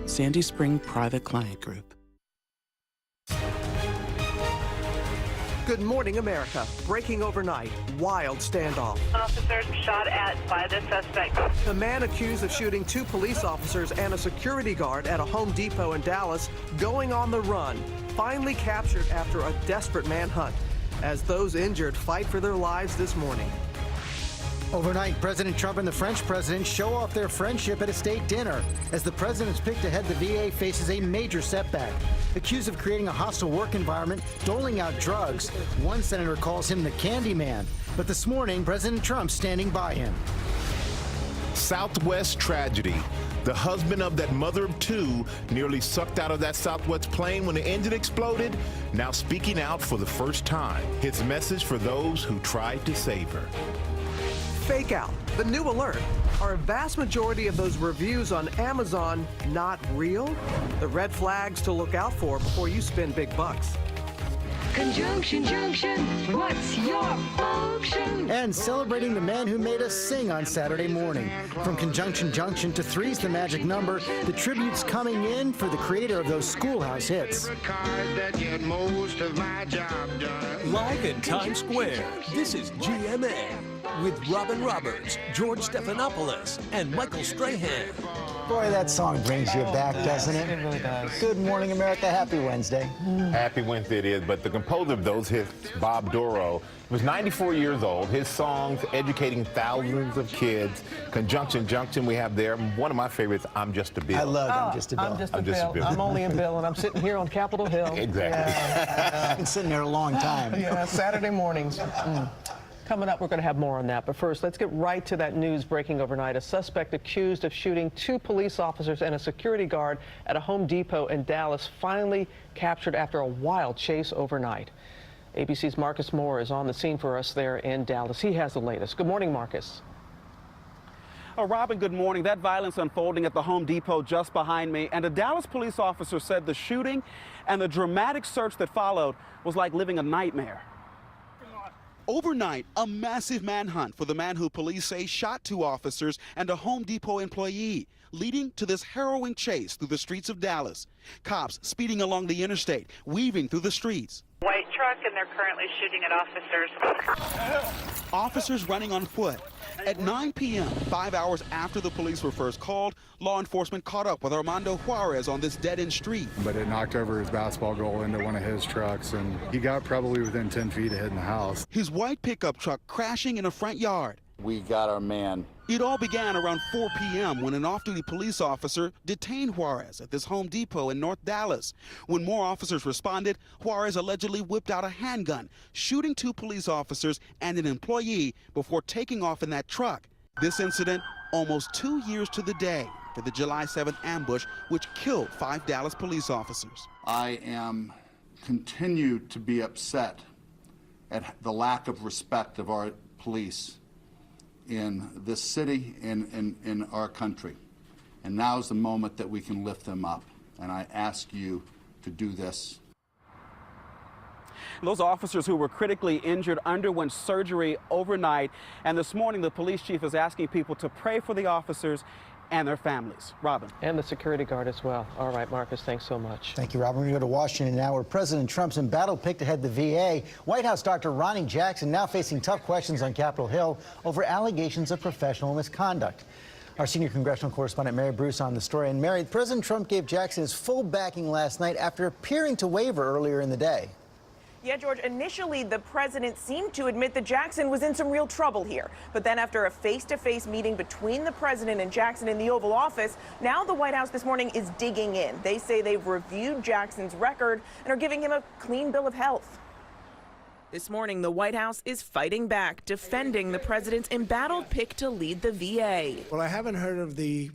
Sandy Spring Private Client Group. Good morning, America. Breaking overnight, wild standoff. An officer shot at by the suspect. The man accused of shooting 2 police officers and a security guard at a Home Depot in Dallas going on the run, finally captured after a desperate manhunt as those injured fight for their lives this morning. Overnight, President Trump and the French president show off their friendship at a state dinner as the president's pick to head the VA faces a major setback. Accused of creating a hostile work environment, doling out drugs, one senator calls him the candy man. But this morning, President Trump standing by him. Southwest tragedy. The husband of that mother of 2 nearly sucked out of that Southwest plane when the engine exploded, now speaking out for the first time. His message for those who tried to save her. Fake out, the new alert. Are a vast majority of those reviews on Amazon not real? The red flags to look out for before you spend big bucks. Conjunction Junction, what's your function? And celebrating the man who made us sing on Saturday morning. From Conjunction Junction to Three's the Magic Number, the tributes coming in for the creator of those schoolhouse hits. Live in Times Square, this is GMA with Robin Roberts, George Stephanopoulos, and Michael Strahan. Boy, that song brings you back, doesn't it? It really does. Good morning, America. Happy Wednesday. Happy Wednesday it is, but the composer of those hits, Bob Dorough, was 94 years old. His songs educating thousands of kids. Conjunction Junction we have there. One of my favorites, I'm Just a Bill. I love I'm Just a Bill. I'm just a bill. I'm only a bill, and I'm sitting here on Capitol Hill. Exactly. I've been sitting there a long time. Yeah, Saturday mornings. Coming up, we're going to have more on that. But first, let's get right to that news breaking overnight. A suspect accused of shooting 2 police officers and a security guard at a Home Depot in Dallas finally captured after a wild chase overnight. ABC's Marcus Moore is on the scene for us there in Dallas. He has the latest. Good morning, Marcus. Robin, good morning. That violence unfolding at the Home Depot just behind me, and a Dallas police officer said the shooting and the dramatic search that followed was like living a nightmare. Overnight, a massive manhunt for the man who police say shot 2 officers and a Home Depot employee, leading to this harrowing chase through the streets of Dallas. Cops speeding along the interstate, weaving through the streets. White truck, and they're currently shooting at officers. Officers running on foot. At 9 p.m., 5 hours after the police were first called, law enforcement caught up with Armando Juarez on this dead-end street. But it knocked over his basketball goal into one of his trucks, and he got probably within 10 feet of hitting the house. His white pickup truck crashing in a front yard. We got our man. It all began around 4 p.m. when an off-duty police officer detained Juarez at this Home Depot in North Dallas. When more officers responded, Juarez allegedly whipped out a handgun, shooting 2 police officers and an employee before taking off in that truck. This incident almost 2 years to the day for the July 7th ambush, which killed 5 Dallas police officers. I am continued to be upset at the lack of respect of our police in this city and in our country. And now is the moment that we can lift them up. And I ask you to do this. Those officers who were critically injured underwent surgery overnight. And this morning, the police chief is asking people to pray for the officers and their families. Robin. And the security guard as well. All right, Marcus, thanks so much. Thank you, Robin. We're going to go to Washington now, where President Trump's embattled pick to head the VA. White House Dr. Ronnie Jackson now facing tough questions on Capitol Hill over allegations of professional misconduct. Our senior congressional correspondent Mary Bruce on the story. And Mary, President Trump gave Jackson his full backing last night after appearing to waver earlier in the day. Yeah, George, initially the president seemed to admit that Jackson was in some real trouble here. But then after a face-to-face meeting between the president and Jackson in the Oval Office, now the White House this morning is digging in. They say they've reviewed Jackson's record and are giving him a clean bill of health. This morning, the White House is fighting back, defending the president's embattled pick to lead the VA. Well, I haven't heard of the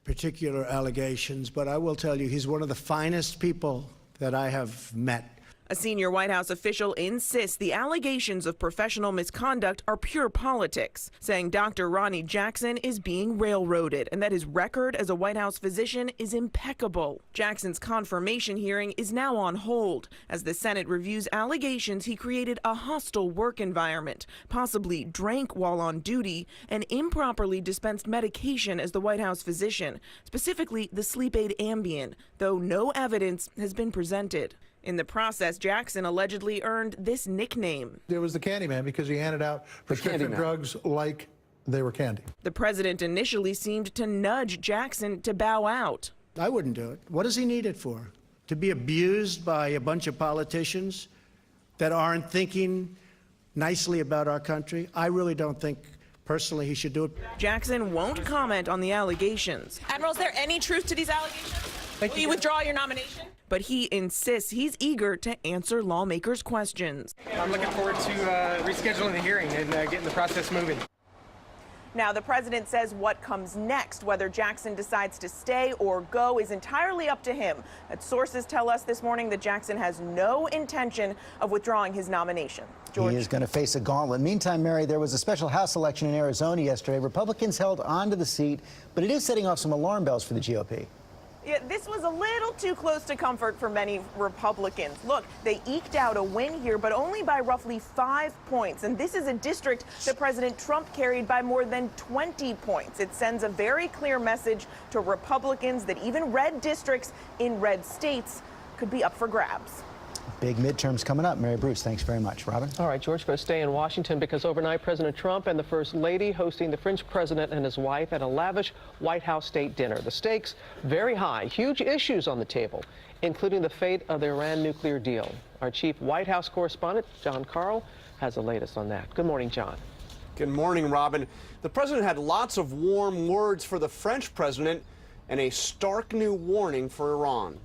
particular allegations, but I will tell you he's one of the finest people that I have met. A senior White House official insists the allegations of professional misconduct are pure politics, saying Dr. Ronnie Jackson is being railroaded and that his record as a White House physician is impeccable. Jackson's confirmation hearing is now on hold as the Senate reviews allegations he created a hostile work environment, possibly drank while on duty, and improperly dispensed medication as the White House physician, specifically the sleep aid Ambien, though no evidence has been presented. In the process, Jackson allegedly earned this nickname. It was the candy man because he handed out prescription drugs like they were candy. The president initially seemed to nudge Jackson to bow out. I wouldn't do it. What does he need it for? To be abused by a bunch of politicians that aren't thinking nicely about our country? I really don't think personally he should do it. Jackson won't comment on the allegations. Admiral, is there any truth to these allegations? Will you withdraw your nomination? But he insists he's eager to answer lawmakers' questions. I'm looking forward to rescheduling the hearing and getting the process moving. Now, the president says what comes next, whether Jackson decides to stay or go, is entirely up to him. But sources tell us this morning that Jackson has no intention of withdrawing his nomination. George. He is going to face a gauntlet. Meantime, Mary, there was a special House election in Arizona yesterday. Republicans held on to the seat, but it is setting off some alarm bells for the GOP. Yeah, this was a little too close to comfort for many Republicans. Look, they eked out a win here, but only by roughly 5 points. And this is a district that President Trump carried by more than 20 points. It sends a very clear message to Republicans that even red districts in red states could be up for grabs. Big midterms coming up. Mary Bruce, thanks very much. Robin? All right, George, going to stay in Washington because overnight President Trump and the First Lady hosting the French president and his wife at a lavish White House state dinner. The stakes very high, huge issues on the table, including the fate of the Iran nuclear deal. Our chief White House correspondent, John Carl, has the latest on that. Good morning, John. Good morning, Robin. The president had lots of warm words for the French president and a stark new warning for Iran.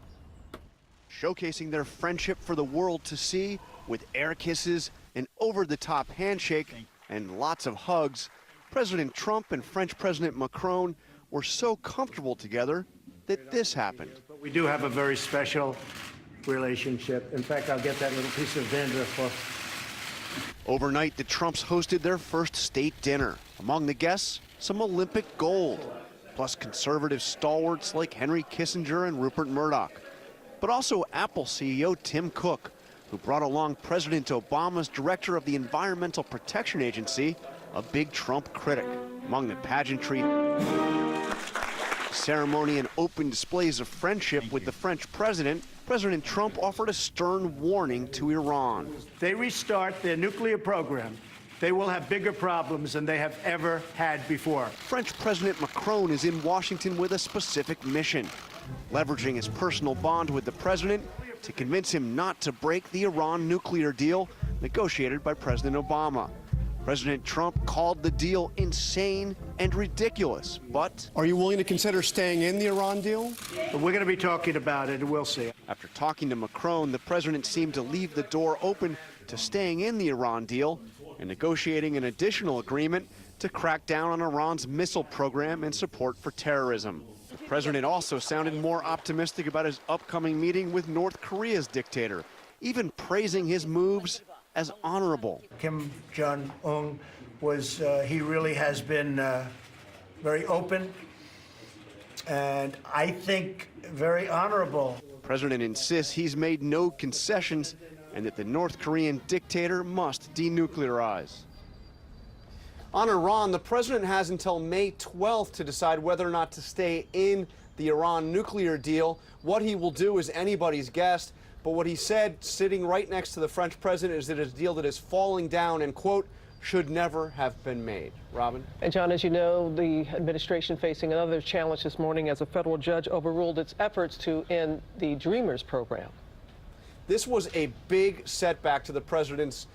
Showcasing their friendship for the world to see with air kisses, an over-the-top handshake, and lots of hugs, President Trump and French President Macron were so comfortable together that this happened. But we do have a very special relationship. In fact, I'll get that little piece of Vandra for. Overnight, the Trumps hosted their first state dinner. Among the guests, some Olympic gold, plus conservative stalwarts like Henry Kissinger and Rupert Murdoch. But also Apple CEO Tim Cook, who brought along President Obama's director of the Environmental Protection Agency, a big Trump critic. Among the pageantry, ceremony, and open displays of friendship with the French president, President Trump offered a stern warning to Iran. If they restart their nuclear program, they will have bigger problems than they have ever had before. French President Macron is in Washington with a specific mission, leveraging his personal bond with the president to convince him not to break the Iran nuclear deal negotiated by President Obama. President Trump called the deal insane and ridiculous, but... Are you willing to consider staying in the Iran deal? We're going to be talking about it, and we'll see. After talking to Macron, the president seemed to leave the door open to staying in the Iran deal and negotiating an additional agreement to crack down on Iran's missile program and support for terrorism. The president also sounded more optimistic about his upcoming meeting with North Korea's dictator, even praising his moves as honorable. Kim Jong-un was, he really has been very open and I think very honorable. The president insists he's made no concessions and that the North Korean dictator must denuclearize. On Iran, the president has until May 12th to decide whether or not to stay in the Iran nuclear deal. What he will do is anybody's guess, but what he said, sitting right next to the French president, is that it's a deal that is falling down and, quote, should never have been made. Robin? And John, as you know, the administration facing another challenge this morning as a federal judge overruled its efforts to end the Dreamers program. This was a big setback to the president's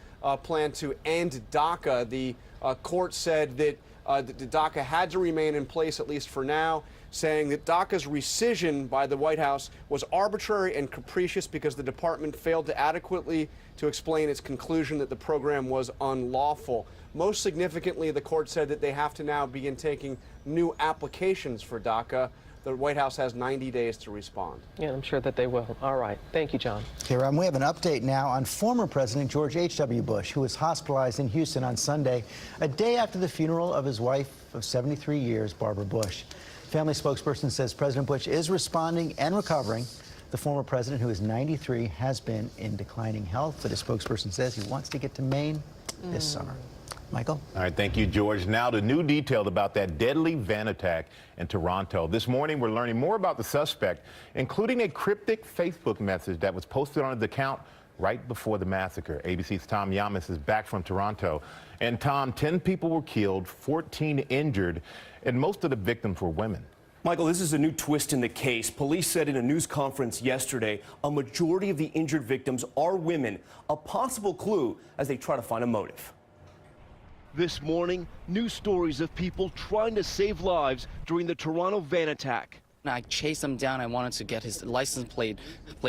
plan to end DACA. The court said that the DACA had to remain in place, at least for now, saying that DACA's rescission by the White House was arbitrary and capricious because the department failed to adequately to explain its conclusion that the program was unlawful. Most significantly, the court said that they have to now begin taking new applications for DACA. The White House has 90 days to respond. Yeah, I'm sure that they will. All right. Thank you, John. Okay, Rob, we have an update now on former President George H.W. Bush, who was hospitalized in Houston on Sunday, a day after the funeral of his wife of 73 years, Barbara Bush. Family spokesperson says President Bush is responding and recovering. The former president, who is 93, has been in declining health, but his spokesperson says he wants to get to Maine this summer. Michael? All right, thank you, George. Now the new details about that deadly van attack in Toronto. This morning, we're learning more about the suspect, including a cryptic Facebook message that was posted on his account right before the massacre. ABC's Tom Yamas is back from Toronto. And Tom, 10 people were killed, 14 injured, and most of the victims were women. Michael, this is a new twist in the case. Police said in a news conference yesterday a majority of the injured victims are women, a possible clue as they try to find a motive. This morning, new stories of people trying to save lives during the Toronto van attack. I chased him down. I wanted to get his license plate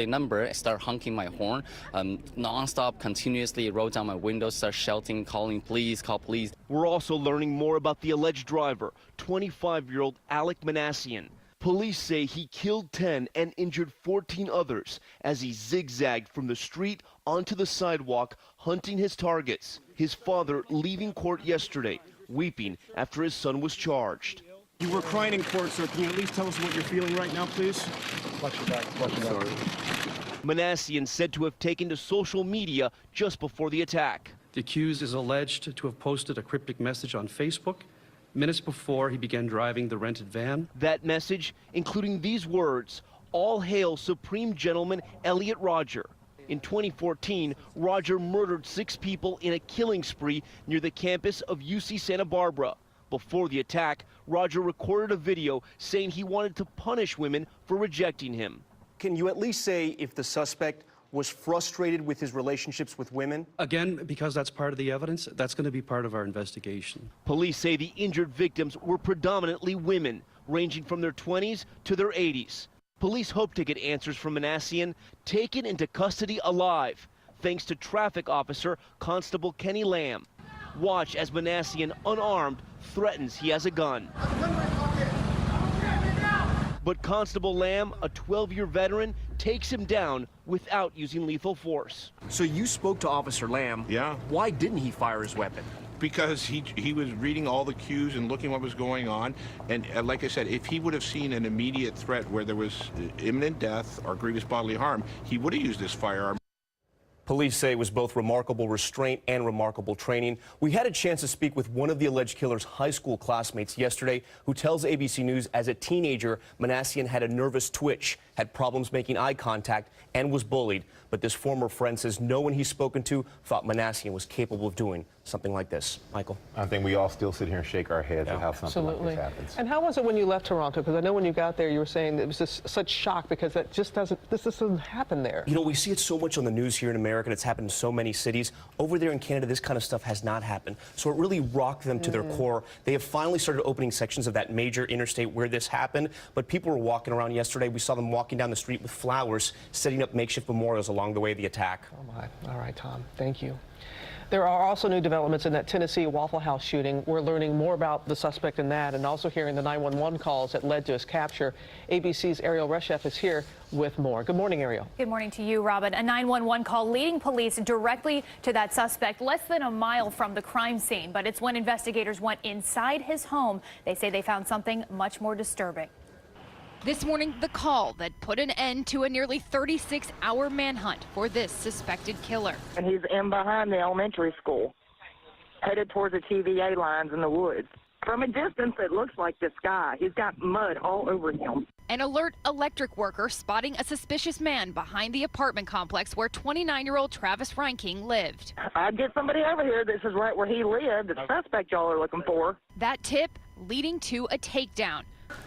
number. I started honking my horn, nonstop, continuously rolled down my window, started shouting, calling police, call police. We're also learning more about the alleged driver, 25-year-old Alec Manassian. Police say he killed 10 and injured 14 others as he zigzagged from the street onto the sidewalk, hunting his targets. His father leaving court yesterday, weeping after his son was charged. You were crying in court, sir. Can you at least tell us what you're feeling right now, please? Watch your back. Manassian said to have taken to social media just before the attack. The accused is alleged to have posted a cryptic message on Facebook minutes before he began driving the rented van. That message, including these words, "All hail Supreme Gentleman Elliot Rodger." In 2014, Rodger murdered 6 people in a killing spree near the campus of UC Santa Barbara. Before the attack, Rodger recorded a video saying he wanted to punish women for rejecting him. Can you at least say if the suspect was frustrated with his relationships with women? Again, because that's part of the evidence, that's going to be part of our investigation. Police say the injured victims were predominantly women, ranging from their 20s to their 80s. Police hope to get answers from Manassian, taken into custody alive, thanks to traffic officer Constable Kenny Lamb. Watch as Manassian, unarmed, threatens he has a gun. But Constable Lamb, a 12-year veteran, takes him down without using lethal force. So you spoke to Officer Lamb. Yeah. Why didn't he fire his weapon? Because he was reading all the cues and looking what was going on. And like I said, if he would have seen an immediate threat where there was imminent death or grievous bodily harm, he would have used this firearm. Police say it was both remarkable restraint and remarkable training. We had a chance to speak with one of the alleged killer's high school classmates yesterday, who tells ABC News as a teenager, Manassian had a nervous twitch, had problems making eye contact, and was bullied. But this former friend says no one he's spoken to thought Manassian was capable of doing something like this. Michael? I think we all still sit here and shake our heads at how something like this happens. And how was it when you left Toronto? Because I know when you got there, you were saying it was just such shock because that just doesn't happen there. You know, we see it so much on the news here in America, and it's happened in so many cities. Over there in Canada, this kind of stuff has not happened. So it really rocked them to their core. They have finally started opening sections of that major interstate where this happened, but people were walking around yesterday. We saw them walking down the street with flowers, setting up makeshift memorials along the way of the attack. Oh my. All right, Tom. Thank you. There are also new developments in that Tennessee Waffle House shooting. We're learning more about the suspect in that and also hearing the 911 calls that led to his capture. ABC's Ariel Reshef is here with more. Good morning, Ariel. Good morning to you, Robin. A 911 call leading police directly to that suspect less than a mile from the crime scene. But it's when investigators went inside his home, they say they found something much more disturbing. This morning, the call that put an end to a nearly 36-hour manhunt for this suspected killer. And he's in behind the elementary school, headed towards the TVA lines in the woods. From a distance, it looks like this guy. He's got mud all over him. An alert electric worker spotting a suspicious man behind the apartment complex where 29-year-old Travis Reinking lived. I'd get somebody over here. This is right where he lived. The suspect y'all are looking for. That tip leading to a takedown.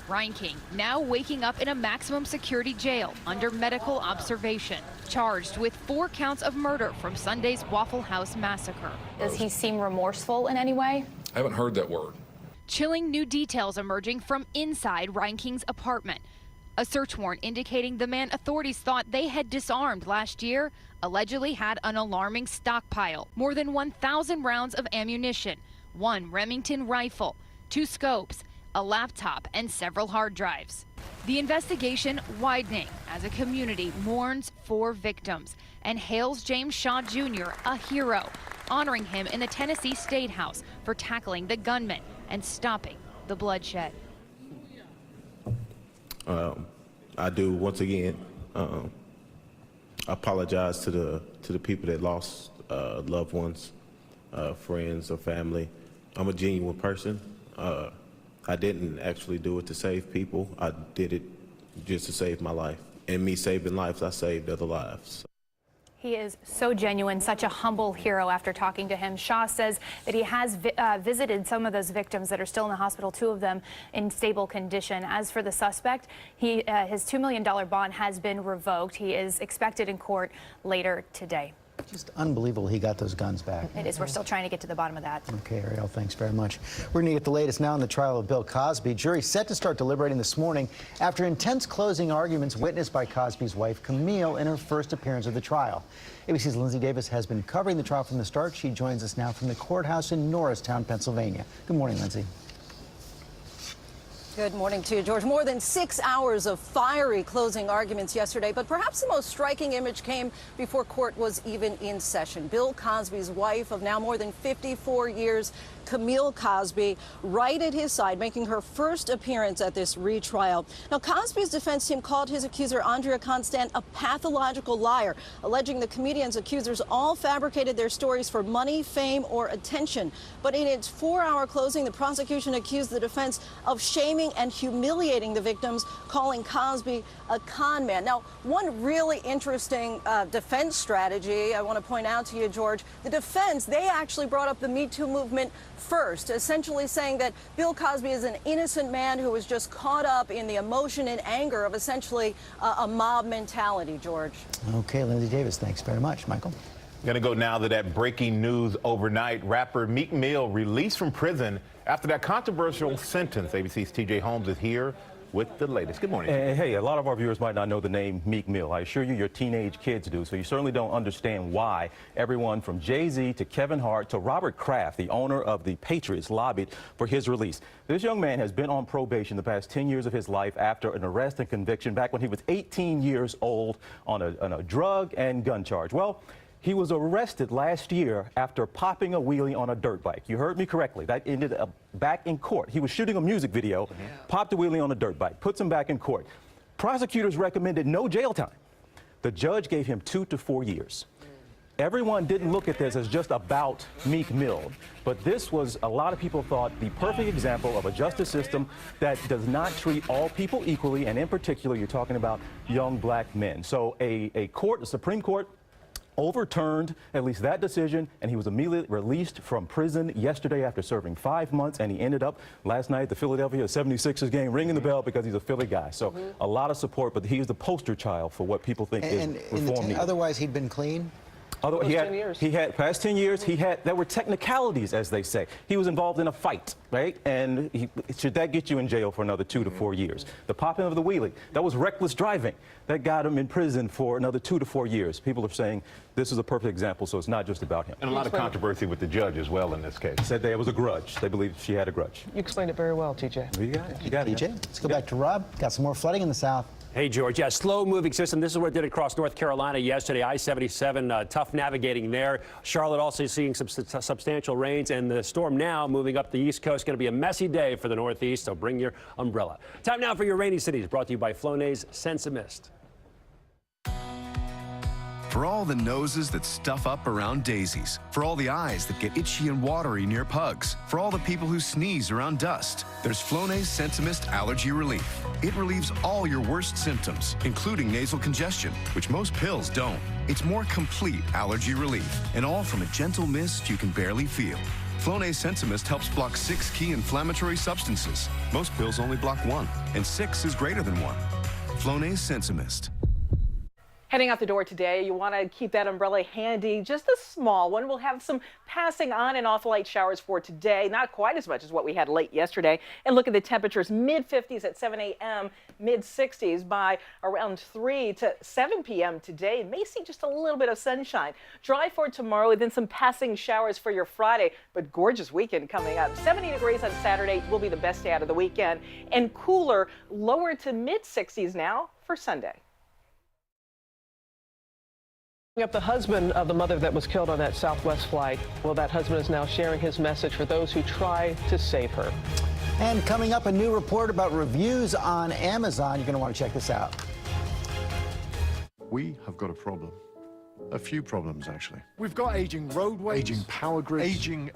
Reinking now waking up in a maximum security jail under medical observation, charged with 4 counts of murder from Sunday's Waffle House massacre. Does he seem remorseful in any way? I haven't heard that word. Chilling new details emerging from inside Reinking's apartment. A search warrant indicating the man authorities thought they had disarmed last year allegedly had an alarming stockpile. More than 1,000 rounds of ammunition, 1 Remington rifle, 2 scopes, a laptop, and several hard drives. The investigation widening as a community mourns 4 victims and hails James Shaw Jr. a hero, honoring him in the Tennessee State House for tackling the gunman and stopping the bloodshed. I do once again apologize to the people that lost loved ones, friends or family. I'm a genuine person. I didn't actually do it to save people. I did it just to save my life. And me saving lives, I saved other lives. He is so genuine, such a humble hero. After talking to him, Shaw says that he has visited some of those victims that are still in the hospital, 2 of them in stable condition. As for the suspect, his $2 million bond has been revoked. He is expected in court later today. Just unbelievable he got those guns back. It is. We're still trying to get to the bottom of that. Okay, Ariel, thanks very much. We're going to get the latest now in the trial of Bill Cosby. Jury set to start deliberating this morning after intense closing arguments witnessed by Cosby's wife, Camille, in her first appearance of the trial. ABC's Lindsay Davis has been covering the trial from the start. She joins us now from the courthouse in Norristown, Pennsylvania. Good morning, Lindsay. Good morning to you, George. More than 6 hours of fiery closing arguments yesterday, but perhaps the most striking image came before court was even in session. Bill Cosby's wife of now more than 54 years, Camille Cosby, right at his side, making her first appearance at this retrial. Now, Cosby's defense team called his accuser, Andrea Constant, a pathological liar, alleging the comedian's accusers all fabricated their stories for money, fame, or attention. But in its 4-hour closing, the prosecution accused the defense of shaming and humiliating the victims, calling Cosby a con man. Now, one really interesting defense strategy I want to point out to you, George, the defense, they actually brought up the Me Too movement first, essentially saying that Bill Cosby is an innocent man who was just caught up in the emotion and anger of essentially a mob mentality, George. Okay, Lindsay Davis, thanks very much. Michael? Going to go now to that breaking news overnight. Rapper Meek Mill released from prison after that controversial sentence. ABC's TJ Holmes is here with the latest. Good morning. Hey, a lot of our viewers might not know the name Meek Mill. I assure you your teenage kids do, so you certainly don't understand why everyone from Jay-Z to Kevin Hart to Robert Kraft, the owner of the Patriots, lobbied for his release. This young man has been on probation the past 10 years of his life after an arrest and conviction back when he was 18 years old on a drug and gun charge. Well, he was arrested last year after popping a wheelie on a dirt bike. You heard me correctly. That ended up back in court. He was shooting a music video, popped a wheelie on a dirt bike, puts him back in court. Prosecutors recommended no jail time. The judge gave him 2 to 4 years. Everyone didn't look at this as just about Meek Mill, but this was, a lot of people thought, the perfect example of a justice system that does not treat all people equally, and in particular, you're talking about young black men. So a Supreme Court, overturned at least that decision, and he was immediately released from prison yesterday after serving 5 months, and he ended up last night at the Philadelphia 76ers game ringing the bell because he's a Philly guy. So a lot of support, but he's the poster child for what people think is reform needed. Otherwise, he'd been clean? Although he had past 10 years, there were technicalities, as they say. He was involved in a fight, right? And should that get you in jail for another 2 to 4 years? The popping of the wheelie, that was reckless driving. That got him in prison for another 2 to 4 years. People are saying this is a perfect example, so it's not just about him. And a lot of controversy with the judge as well in this case. Said there was a grudge. They believe she had a grudge. You explained it very well, TJ. You got it. You got it. TJ, let's go back to Rob. Got some more flooding in the south. Hey, George. Yeah, slow-moving system. This is what it did across North Carolina yesterday. I-77, tough navigating there. Charlotte also seeing some substantial rains, and the storm now moving up the East Coast. Going to be a messy day for the Northeast, so bring your umbrella. Time now for your rainy cities, brought to you by Flonase Sense of Mist. For all the noses that stuff up around daisies. For all the eyes that get itchy and watery near pugs. For all the people who sneeze around dust. There's Flonase Sense of Mist Allergy Relief. It relieves all your worst symptoms, including nasal congestion, which most pills don't. It's more complete allergy relief, and all from a gentle mist you can barely feel. Flonase Sense of Mist helps block 6 key inflammatory substances. Most pills only block 1, and 6 is greater than 1. Flonase Sense of Mist. Heading out the door today, you want to keep that umbrella handy, just a small one. We'll have some passing on and off light showers for today, not quite as much as what we had late yesterday. And look at the temperatures, mid-50s at 7 a.m., mid-60s by around 3 to 7 p.m. today. May see just a little bit of sunshine. Dry for tomorrow, then some passing showers for your Friday, but gorgeous weekend coming up. 70 degrees on Saturday will be the best day out of the weekend, and cooler, lower to mid-60s now for Sunday. Up the husband of the mother that was killed on that Southwest flight. Well, that husband is now sharing his message for those who try to save her. And coming up, a new report about reviews on Amazon. You're going to want to check this out. We have got a problem. A few problems, actually. We've got aging roadways, Aging power grids, aging